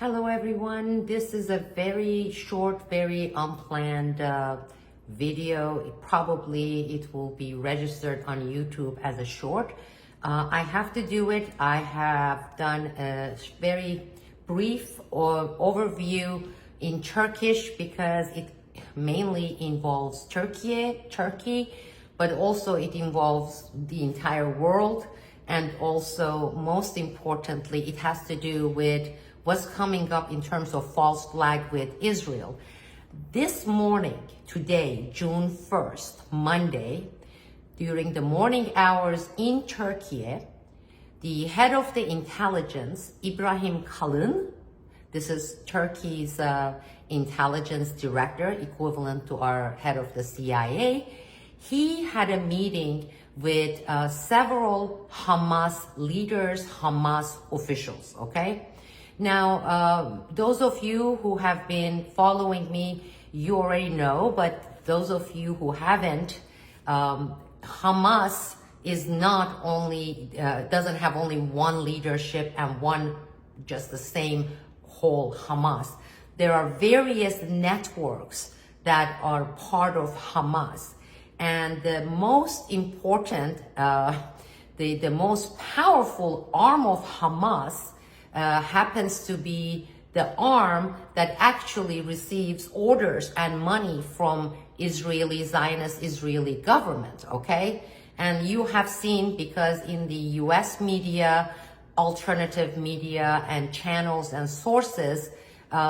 Hello everyone, this is a very short, very unplanned video. It will be registered on YouTube as a short. I have to do it. I have done a very brief overview in Turkish because it mainly involves Turkey, but also it involves the entire world. And also, most importantly, it has to do with what's coming up in terms of false flag with Israel. This morning, today, June 1st, Monday, during the morning hours in Turkiye, the head of the intelligence, Ibrahim Kalın, this is Turkey's intelligence director, equivalent to our head of the CIA, he had a meeting with several Hamas leaders, Hamas officials, okay? Now, those of you who have been following me, you already know, but those of you who haven't, Hamas is not only, doesn't have only one leadership and one, just the same whole Hamas. There are various networks that are part of Hamas. And the most important, the most powerful arm of Hamas happens to be the arm that actually receives orders and money from Zionist Israeli government, okay? And you have seen, because in the US media, alternative media and channels and sources,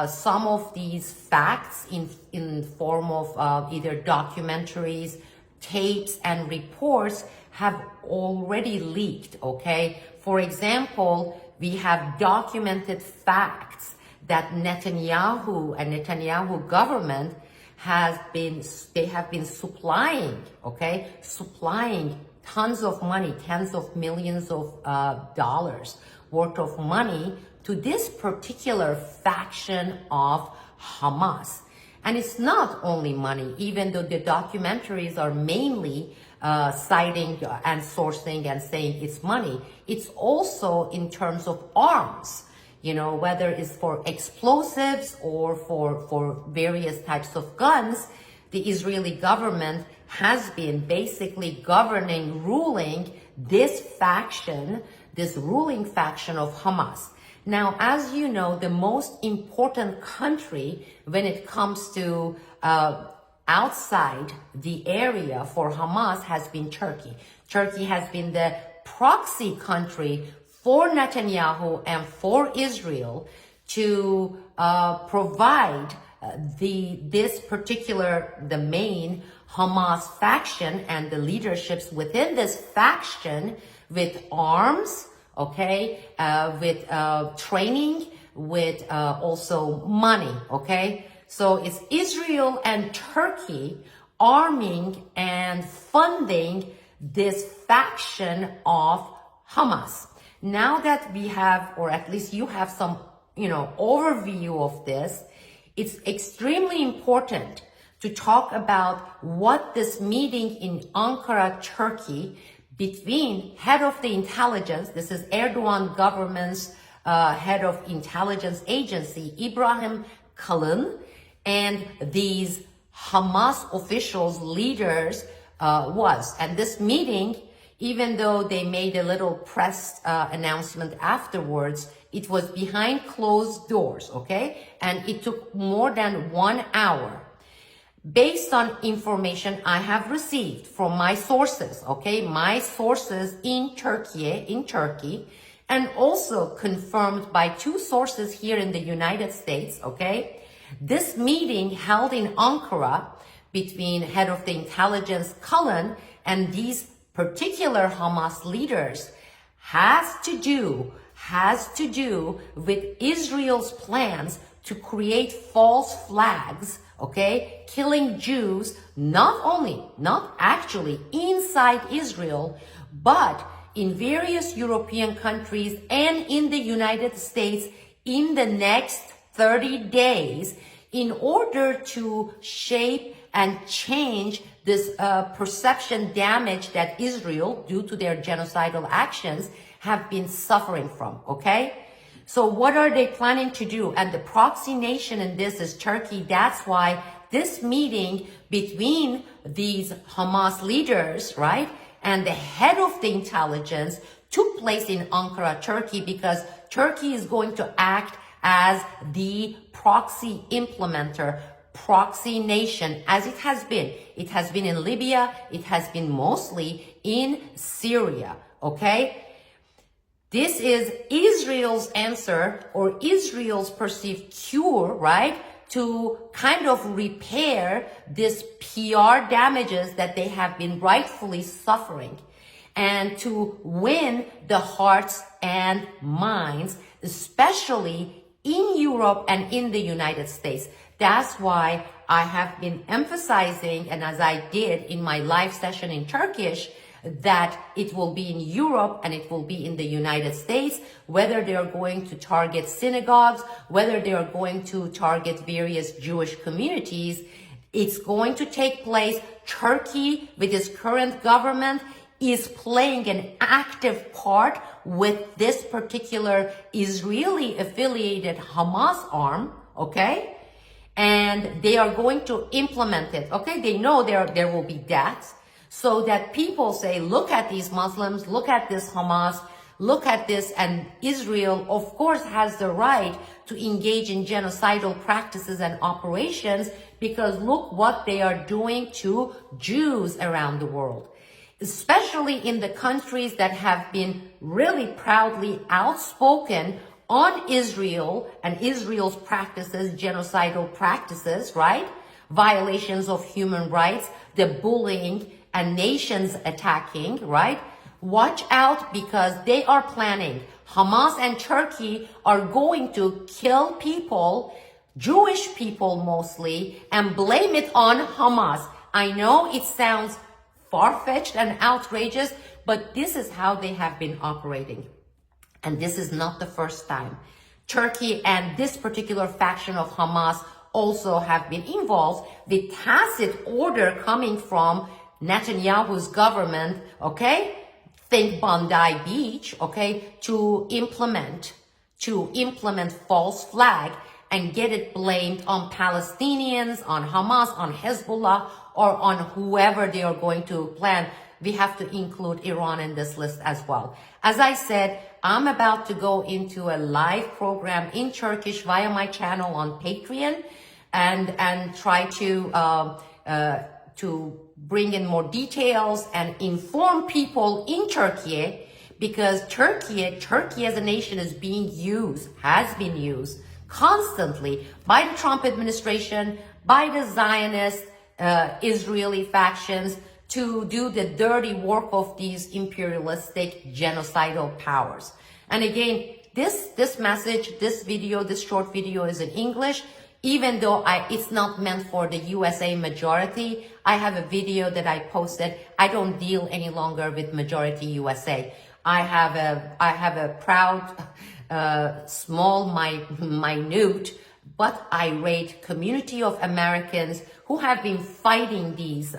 some of these facts in form of either documentaries, tapes and reports have already leaked, okay? For example, we have documented facts that Netanyahu and Netanyahu government they have been supplying, okay? Supplying tons of money, tens of millions of dollars worth of money to this particular faction of Hamas. And it's not only money, even though the documentaries are mainly citing and sourcing and saying it's money. It's also in terms of arms, you know, whether it's for explosives or for various types of guns. The Israeli government has been basically ruling this faction, this ruling faction of Hamas. Now, as you know, the most important country when it comes to outside the area for Hamas has been Turkey. Turkey has been the proxy country for Netanyahu and for Israel to provide the main Hamas faction and the leaderships within this faction with arms, okay, with training, with also money, okay? So it's Israel and Turkey arming and funding this faction of Hamas. Now that we have, or at least you have some, overview of this, it's extremely important to talk about what this meeting in Ankara, Turkey, between head of the intelligence, this is Erdogan government's head of intelligence agency, Ibrahim Kalın, and these Hamas officials, leaders, was. And this meeting, even though they made a little press announcement afterwards, it was behind closed doors, okay? And it took more than 1 hour. Based on information I have received from my sources, okay? My sources in Turkey, and also confirmed by 2 sources here in the United States, okay? This meeting held in Ankara between head of the intelligence Kalın and these particular Hamas leaders has to do with Israel's plans to create false flags, okay, killing Jews, not actually inside Israel, but in various European countries and in the United States in the next 30 days in order to shape and change this perception damage that Israel, due to their genocidal actions, have been suffering from, okay? So what are they planning to do? And the proxy nation in this is Turkey. That's why this meeting between these Hamas leaders, right, and the head of the intelligence took place in Ankara, Turkey, because Turkey is going to act as the proxy implementer, proxy nation, as it has been. It has been in Libya. It has been mostly in Syria, okay? This is Israel's answer, or Israel's perceived cure, right, to kind of repair this PR damages that they have been rightfully suffering, and to win the hearts and minds, especially in Europe and in the United States. That's why I have been emphasizing, and as I did in my live session in Turkish, that it will be in Europe and it will be in the United States, whether they are going to target synagogues, whether they are going to target various Jewish communities. It's going to take place. Turkey, with its current government, is playing an active part with this particular Israeli-affiliated Hamas arm, okay? And they are going to implement it, okay? They know there will be deaths, so that people say, look at these Muslims, look at this Hamas, look at this, and Israel, of course, has the right to engage in genocidal practices and operations, because look what they are doing to Jews around the world, especially in the countries that have been really proudly outspoken on Israel and Israel's practices, genocidal practices, right? Violations of human rights, the bullying, and nations attacking, right? Watch out, because they are planning. Hamas and Turkey are going to kill people, Jewish people mostly, and blame it on Hamas. I know it sounds far-fetched and outrageous, but this is how they have been operating. And this is not the first time. Turkey and this particular faction of Hamas also have been involved with tacit order coming from Netanyahu's government, okay? Think Bondi Beach, okay? To implement false flag and get it blamed on Palestinians, on Hamas, on Hezbollah, or on whoever they are going to plan. We have to include Iran in this list as well. As I said, I'm about to go into a live program in Turkish via my channel on Patreon, and try to bring in more details and inform people in Turkiye, because Turkey as a nation is being used, has been used constantly by the Trump administration, by the Zionist Israeli factions, to do the dirty work of these imperialistic genocidal powers. And again, this message, this video, this short video is in English. Even though it's not meant for the USA majority, I have a video that I posted. I don't deal any longer with majority USA. I have a proud, small, minute, but irate community of Americans who have been fighting these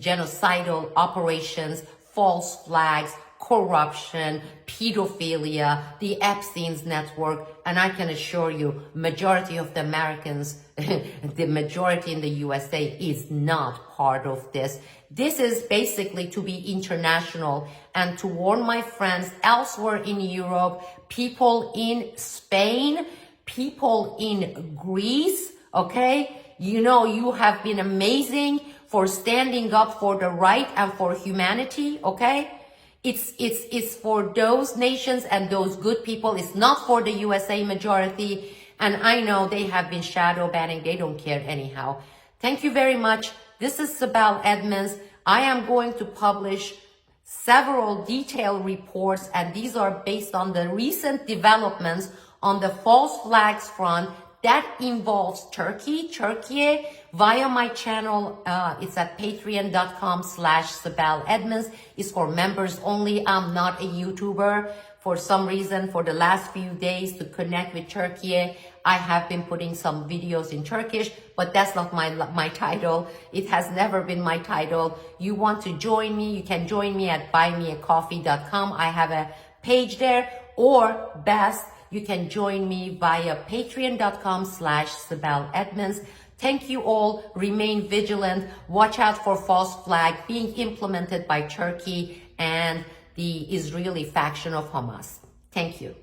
genocidal operations, false flags, corruption, pedophilia, the Epstein's network, and I can assure you, majority of the Americans, the majority in the USA is not part of this. This is basically to be international and to warn my friends elsewhere in Europe, people in Spain, people in Greece, okay? You know, you have been amazing for standing up for the right and for humanity, okay? It's for those nations and those good people. It's not for the USA majority. And I know they have been shadow banning. They don't care anyhow. Thank you very much. This is Sibel Edmonds. I am going to publish several detailed reports, and these are based on the recent developments on the false flags front that involves Turkiye, via my channel. It's at patreon.com/Sibel Edmonds. It's for members only. I'm not a YouTuber. For some reason, for the last few days, to connect with Turkiye, I have been putting some videos in Turkish, but that's not my title. It has never been my title. You want to join me, you can join me at buymeacoffee.com. I have a page there. or best, you can join me via patreon.com/SibelEdmonds. Thank you all. Remain vigilant. Watch out for false flag being implemented by Turkey and the Israeli faction of Hamas. Thank you.